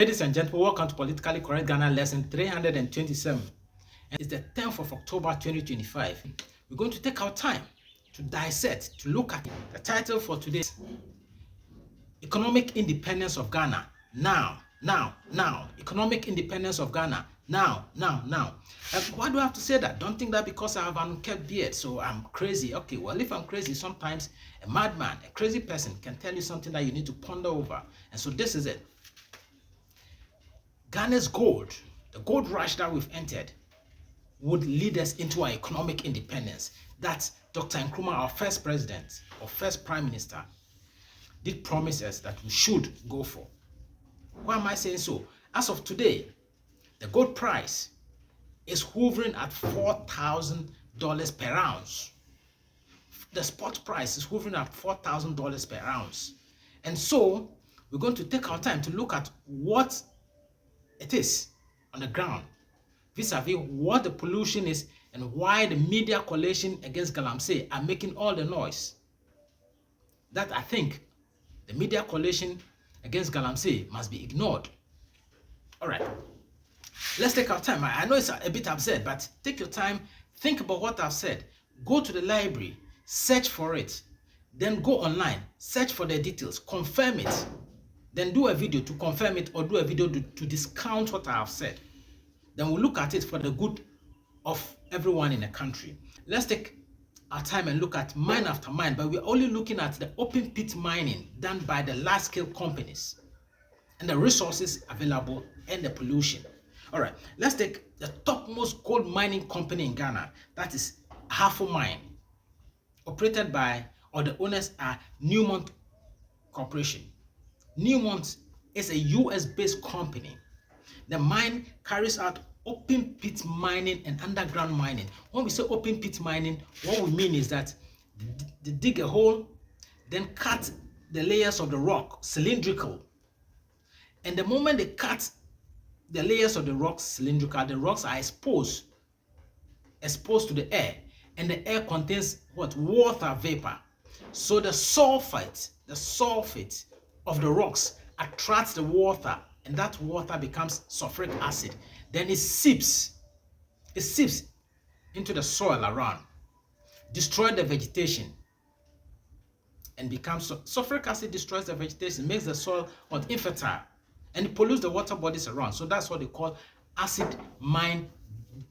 Ladies and gentlemen, welcome to Politically Correct Ghana lesson 327. And it's the 10th of October 2025. We're going to take our time to dissect, to look at the title for today's Economic Independence of Ghana. Now. Economic independence of Ghana. Now. Why do I have to say that? Don't think that because I have an unkept beard, so I'm crazy. Okay, well, if I'm crazy, sometimes a madman, a crazy person can tell you something that you need to ponder over. And so this is it. Ghana's gold, the gold rush that we've entered, would lead us into our economic independence. That Dr. Nkrumah, our first president or first prime minister, did promise us that we should go for. Why am I saying so? As of today, the gold price is hovering at $4,000 per ounce. The spot price is hovering at $4,000 per ounce. And so we're going to take our time to look at what it is on the ground, vis-a-vis what the pollution is and why the media coalition against Galamsey are making all the noise. That I think the media coalition against Galamsey must be ignored. All right, let's take our time. I know it's a bit absurd, but take your time, think about what I've said. Go to the library, search for it, then go online, search for the details, confirm it. Then do a video to confirm it or do a video to discount what I have said. Then we'll look at it for the good of everyone in the country. Let's take our time and look at mine after mine, but we're only looking at the open pit mining done by the large-scale companies and the resources available and the pollution. All right, let's take the topmost gold mining company in Ghana, that is Ahafo Mine, operated by, or the owners are Newmont Corporation. Newmont is a US-based company. The mine carries out open pit mining and underground mining. When we say open pit mining, what we mean is that they dig a hole, then cut the layers of the rock, cylindrical. And the moment they cut the layers of the rocks cylindrical, the rocks are exposed to the air. And the air contains what? Water vapor. So the sulfate of the rocks attracts the water, and that water becomes sulfuric acid. Then it seeps into the soil around, destroy the vegetation, and becomes sulfuric acid destroys the vegetation, makes the soil infertile, and it pollutes the water bodies around. So that's what they call acid mine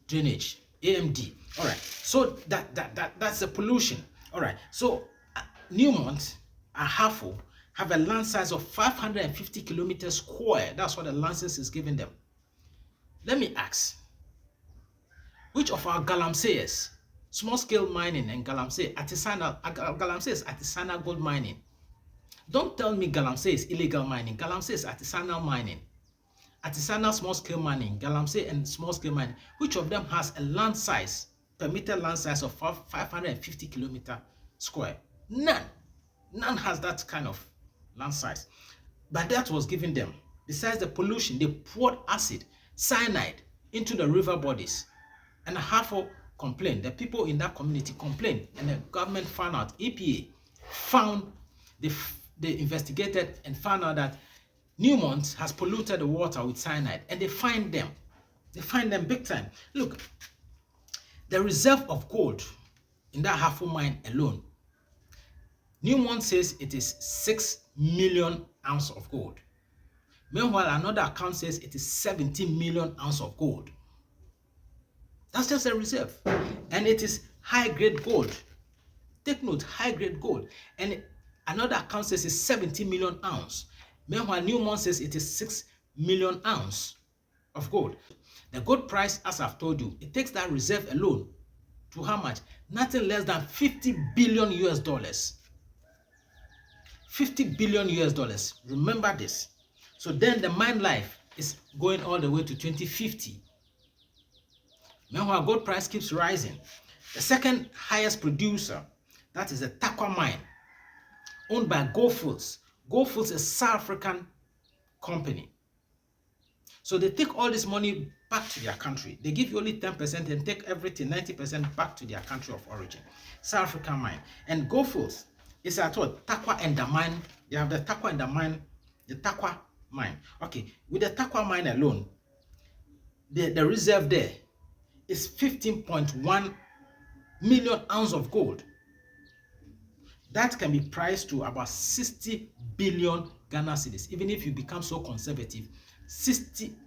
drainage, AMD. All right, so that's the pollution. All right, so Newmont, Ahafo, have a land size of 550 kilometers square. That's what the license is giving them. Let me ask, which of our Galamseyers, small-scale mining and Galamsey, Galamsey is artisanal gold mining. Don't tell me Galamsey is illegal mining. Galamsey is artisanal mining. Artisanal small-scale mining, Galamsey and small-scale mining. Which of them has a land size, permitted land size of 550 kilometers square? None. None has that kind of land size. But that was given them. Besides the pollution, they poured acid, cyanide into the river bodies. And Ahafo complained. The people in that community complained. And the government found out. EPA found, they investigated and found out that Newmont has polluted the water with cyanide. And they fined them. They fined them big time. Look, the reserve of gold in that Ahafo mine alone, Newmont says it is 6 million ounces of gold. Meanwhile, another account says it is 17 million ounces of gold. That's just a reserve. And it is high-grade gold. Take note, high-grade gold. And another account says it's 17 million ounces. Meanwhile, Newmont says it is 6 million ounces of gold. The gold price, as I've told you, it takes that reserve alone to how much? Nothing less than 50 billion US dollars. 50 billion US dollars. Remember this. So then the mine life is going all the way to 2050. Meanwhile, gold price keeps rising. The second highest producer, that is the Takwa mine, owned by Gold Fields. Gold Fields is a South African company. So they take all this money back to their country. They give you only 10% and take everything, 90% back to their country of origin. South African mine. And Gold Fields is at what? Takwa and the mine. They have the Takwa and the mine, the Takwa mine. Okay, with the Takwa mine alone, the reserve there is 15.1 million ounces of gold. That can be priced to about 60 billion Ghana cedis. Even if you become so conservative,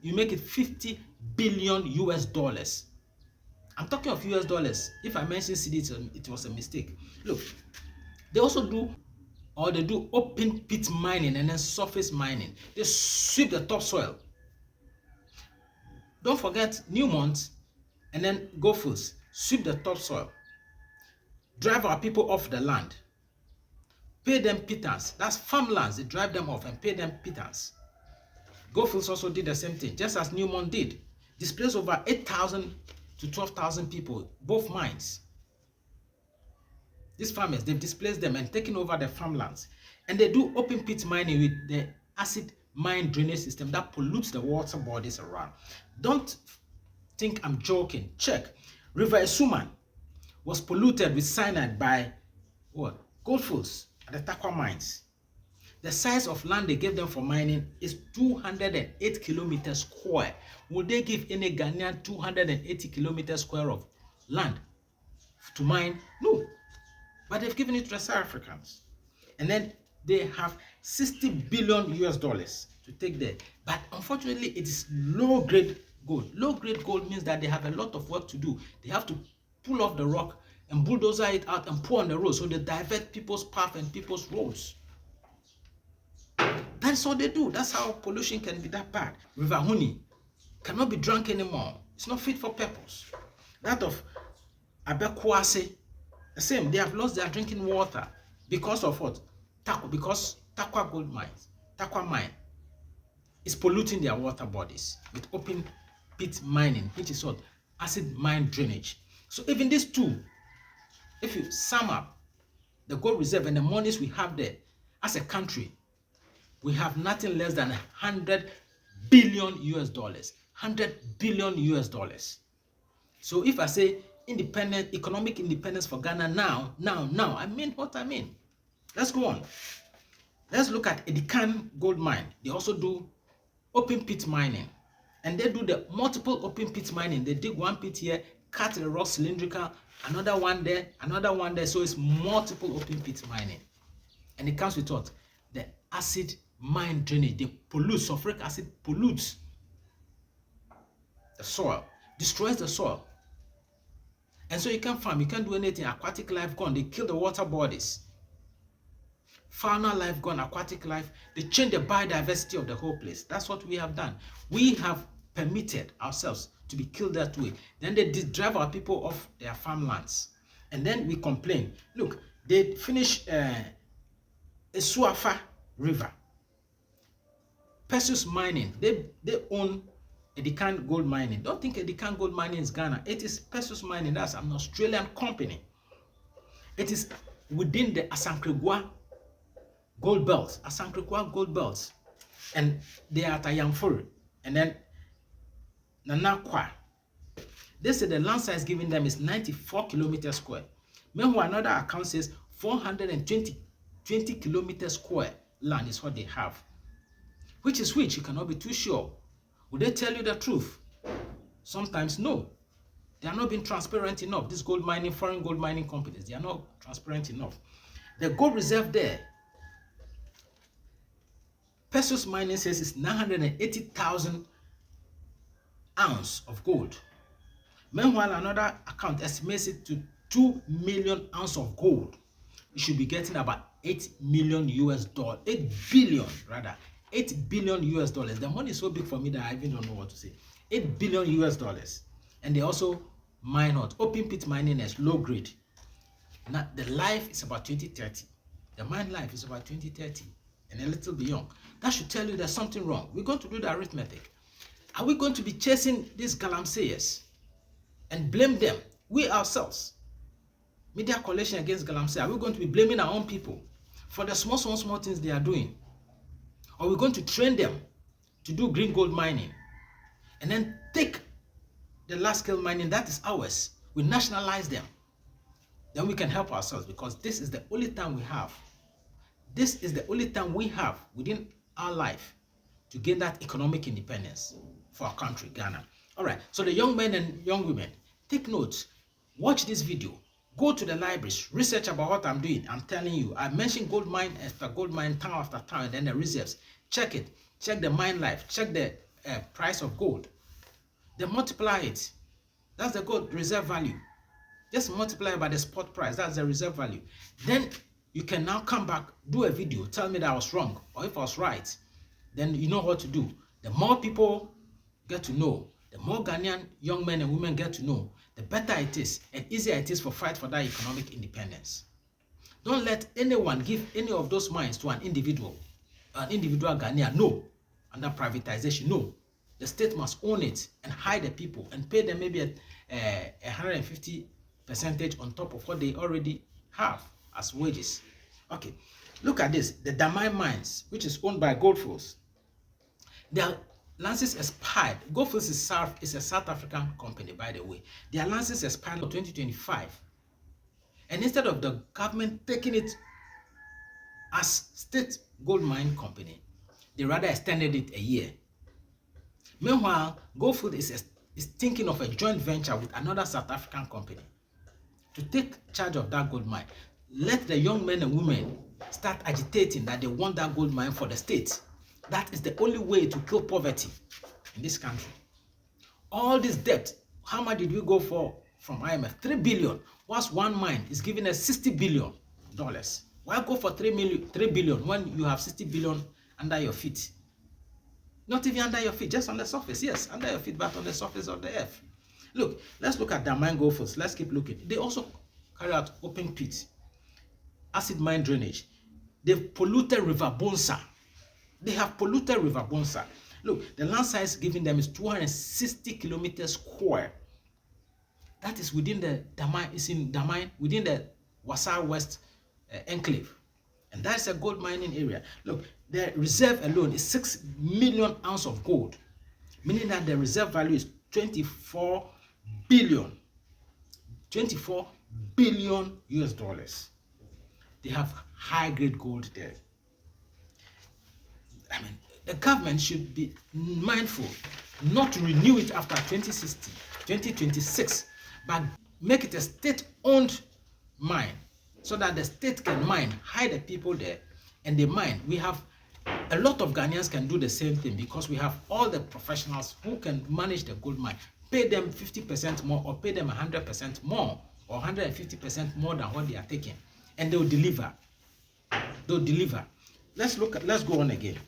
you make it 50 billion US dollars. I'm talking of US dollars. If I mention cedi, it was a mistake. Look, they also do open pit mining and then surface mining. They sweep the topsoil. Don't forget Newmont and then Goldfields sweep the topsoil, drive our people off the land, pay them pittance. That's farmlands. They drive them off and pay them pittance. Goldfields also did the same thing, just as Newmont did. Displaced over 8,000 to 12,000 people, both mines. These farmers, they've displaced them and taken over the farmlands. And they do open pit mining with the acid mine drainage system that pollutes the water bodies around. Don't think I'm joking. Check. River Esuman was polluted with cyanide by what? Goldfields at the Takwa mines. The size of land they gave them for mining is 208 kilometers square. Would they give any Ghanaian 280 kilometers square of land to mine? No. But they've given it to the South Africans. And then they have 60 billion US dollars to take there. But unfortunately, it is low-grade gold. Low-grade gold means that they have a lot of work to do. They have to pull off the rock and bulldozer it out and pour on the road. So they divert people's path and people's roads. That's all they do. That's how pollution can be that bad. River Huni cannot be drunk anymore. It's not fit for purpose. That of Abekwase, the same. They have lost their drinking water because of what? Because Takwa gold mines, Takwa mine is polluting their water bodies with open pit mining, which is what? Acid mine drainage. So even these two, if you sum up the gold reserve and the monies we have there as a country, we have nothing less than 100 billion US dollars. 100 billion US dollars. So if I say economic independence for Ghana now, I mean what I mean. Let's go on. Let's look at Edikan gold mine. They also do open pit mining. And they do the multiple open pit mining. They dig one pit here, cut the rock cylindrical, another one there, another one there. So it's multiple open pit mining. And it comes with what? The acid mine drainage. They pollute, sulfuric acid pollutes the soil, destroys the soil. And so you can't farm, you can't do anything. Aquatic life gone. They kill the water bodies. Fauna life gone, aquatic life. They change the biodiversity of the whole place. That's what we have done. We have permitted ourselves to be killed that way. Then they drive our people off their farmlands. And then we complain. Look, they finish Esuafa River. Perseus Mining, they own Edikan Gold Mining. Don't think Edikan Gold Mining is Ghana. It is Perseus Mining. That's an Australian company. It is within the Asankragua Gold Belt. Asankragua Gold Belt. And they are at Ayamfuri. And then Nanakwa. They say the land size given them is 94 kilometers square. Meanwhile, another account says 420 kilometers square land is what they have. Which is which? You cannot be too sure. Would they tell you the truth? Sometimes no. They are not being transparent enough. These gold mining, foreign gold mining companies, they are not transparent enough. The gold reserve there, Perseus Mining says it's 980,000 ounces of gold. Meanwhile, another account estimates it to 2 million ounces of gold. You should be getting about 8 million US dollars, 8 billion rather. 8 billion US dollars. The money is so big for me that I even don't know what to say. 8 billion US dollars. And they also mine out. Open pit mining is low grade. Now, the life is about 2030. The mine life is about 2030 and a little beyond. That should tell you there's something wrong. We're going to do the arithmetic. Are we going to be chasing these galamseyers and blame them? We ourselves. Media coalition against galamsey. Are we going to be blaming our own people for the small things they are doing? Or we're going to train them to do green gold mining and then take the large scale mining that is ours. We nationalize them. Then we can help ourselves, because this is the only time we have. This is the only time we have within our life to gain that economic independence for our country, Ghana. All right, so the young men and young women, take notes, watch this video, go to the libraries, research about what I'm doing. I'm telling you, I mentioned gold mine after gold mine, town after town, and then the reserves. Check it, check the mine life, check the price of gold. Then multiply it. That's the gold reserve value. Just multiply by the spot price. That's the reserve value. Then you can now come back, do a video, tell me that I was wrong, or if I was right, then you know what to do. The more people get to know, the more Ghanaian young men and women get to know, the better it is and easier it is for fight for that economic independence. Don't let anyone give any of those mines to an individual Ghanaian. No. Under privatization, no. The state must own it and hire the people and pay them maybe a 150% on top of what they already have as wages. Okay, look at this. The Damai mines, which is owned by Goldfields, their licenses expired. Goldfields is a South African company, by the way. Their licenses expired in 2025. And instead of the government taking it as state gold mine company, they rather extended it a year. Meanwhile, Goldfield is thinking of a joint venture with another South African company to take charge of that gold mine. Let the young men and women start agitating that they want that gold mine for the state. That is the only way to kill poverty in this country. All this debt, how much did we go for from IMF? 3 billion. Whilst one mine is giving us $60 billion. Why go for 3 billion when you have 60 billion under your feet? Not even under your feet, just on the surface. Yes, under your feet, but on the surface of the earth. Look, let's look at the mine Goldfields. Let's keep looking. They also carry out open pit, acid mine drainage. They've polluted River Bonsa. They have polluted River Bonsa. Look, the land size given them is 260 kilometers square. That is within the Damai, is in Damai, within the Wasa West enclave. And that's a gold mining area. Look, the reserve alone is 6 million ounces of gold, meaning that the reserve value is 24 billion. 24 billion US dollars. They have high grade gold there. I mean, the government should be mindful not to renew it after 2026, but make it a state-owned mine so that the state can mine, hire the people there, and they mine. We have a lot of Ghanaians can do the same thing because we have all the professionals who can manage the gold mine. Pay them 50% more or pay them 100% more or 150% more than what they are taking, and they'll deliver. They'll deliver. Let's go on again.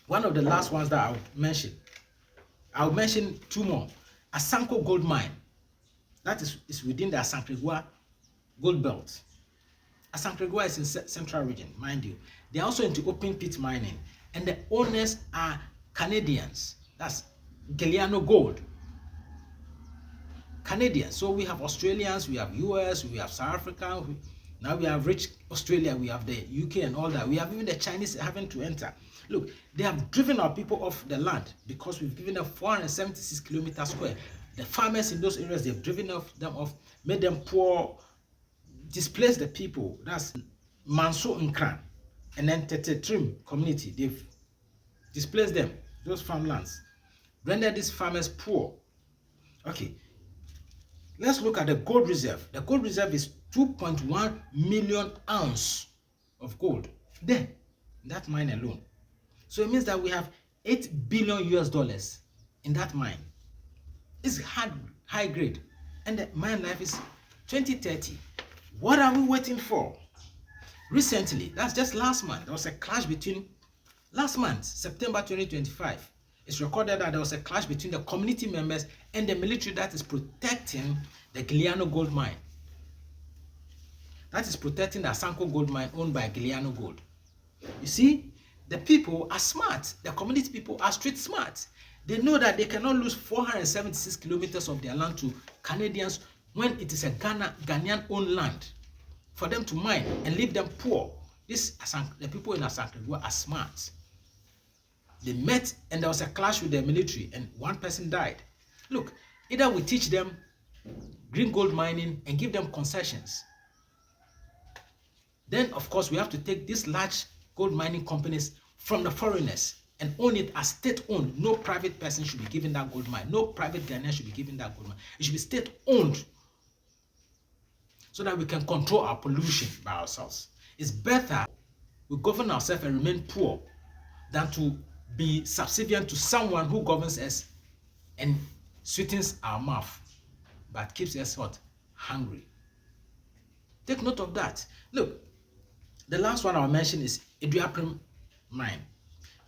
One of the last ones that I'll mention two more. Asanko gold mine. That is within the Asankregua gold belt. Asankregua is in central region, mind you. They're also into open pit mining, and the owners are Canadians. That's Galiano Gold. Canadians. So we have Australians, we have US, we have South Africa. Now we have rich Australia, we have the UK and all that. We have even the Chinese having to enter. Look, they have driven our people off the land because we've given them 476 kilometers square. The farmers in those areas, they've driven them off, made them poor, displaced the people. That's Manso Nkran and then Tete Trim community. They've displaced them, those farmlands, rendered these farmers poor. Okay, let's look at the gold reserve. The gold reserve is 2.1 million ounces of gold there, that mine alone. So it means that we have 8 billion US dollars in that mine. It's high grade, and the mine life is 2030. What are we waiting for? Recently, that's just last month, there was a clash between, last month, September 2025, it's recorded that there was a clash between the community members and the military that is protecting the Galiano gold mine. That is protecting the Asanko gold mine owned by Galiano Gold. You see, the people are smart. The community people are street smart. They know that they cannot lose 476 kilometers of their land to Canadians when it is a Ghanaian-owned land for them to mine and leave them poor. The people in Asankregua are smart. They met and there was a clash with the military and one person died. Look, either we teach them green gold mining and give them concessions. Then, of course, we have to take these large gold mining companies from the foreigners and own it as state-owned. No private person should be given that gold mine. No private Ghanaian should be given that gold mine. It should be state-owned so that we can control our pollution by ourselves. It's better we govern ourselves and remain poor than to be subservient to someone who governs us and sweetens our mouth but keeps us what? Hungry. Take note of that. Look, the last one I'll mention is Eduaprim mine.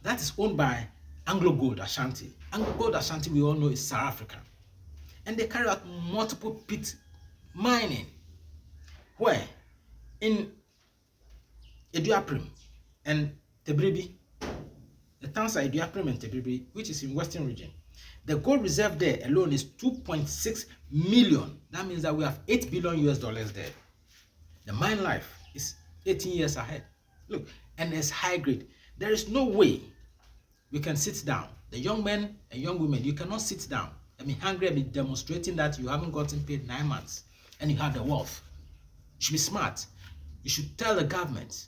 That is owned by Anglo Gold Ashanti. Anglo Gold Ashanti, we all know, is South African. And they carry out multiple pit mining, where in Eduaprim and Tebribi, the towns are Eduaprim and Tebribi, which is in Western region. The gold reserve there alone is 2.6 million. That means that we have $8 billion US there. The mine life is 18 years ahead. Look, and it's high grade. There is no way we can sit down. The young men and young women, you cannot sit down. I mean, hungry and be demonstrating that you haven't gotten paid 9 months and you have the wealth. You should be smart. You should tell the government,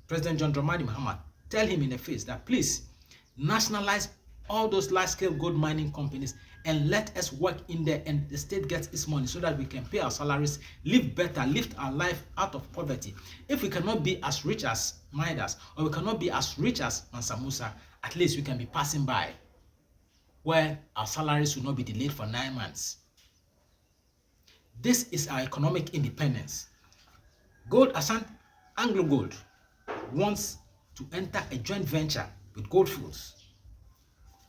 President John Dramani Mahama, tell him in the face that please nationalize all those large-scale gold mining companies and let us work in there and the state gets its money so that we can pay our salaries, live better, lift our life out of poverty. If we cannot be as rich as Midas or we cannot be as rich as Mansa Musa, at least we can be passing by where our salaries will not be delayed for 9 months. This is our economic independence. Anglo Gold wants to enter a joint venture with Goldfields.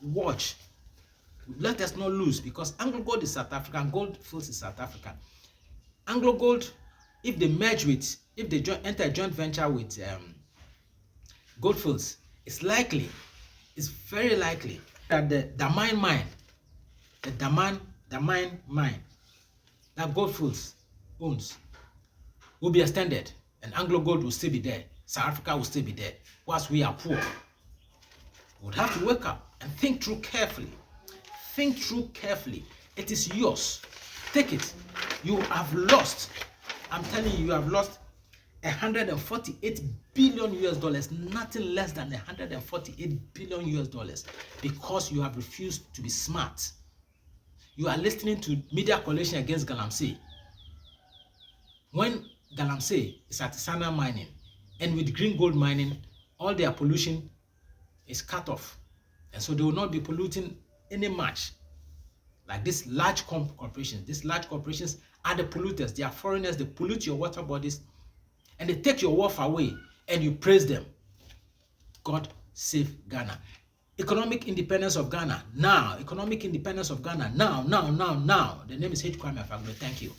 Watch. Let us not lose, because Anglo Gold is South African, Goldfields is South African. Anglo Gold, if they enter a joint venture with Goldfields, it's very likely that the Damine mine that Goldfields owns will be extended, and Anglo Gold will still be there. South Africa will still be there, whilst we are poor. We would have to wake up and think through carefully. Think through carefully. It is yours. Take it. You have lost. I'm telling you, you have lost $148 billion US, nothing less than $148 billion US, because you have refused to be smart. You are listening to media coalition against Galamsey. When Galamsey is artisanal mining, and with green gold mining, all their pollution is cut off. And so they will not be polluting any much. Like these large corporations. These large corporations are the polluters. They are foreigners. They pollute your water bodies. And they take your wealth away. And you praise them. God save Ghana. Economic independence of Ghana. Now. Economic independence of Ghana. Now. The name is Kwame Nkrumah. Thank you.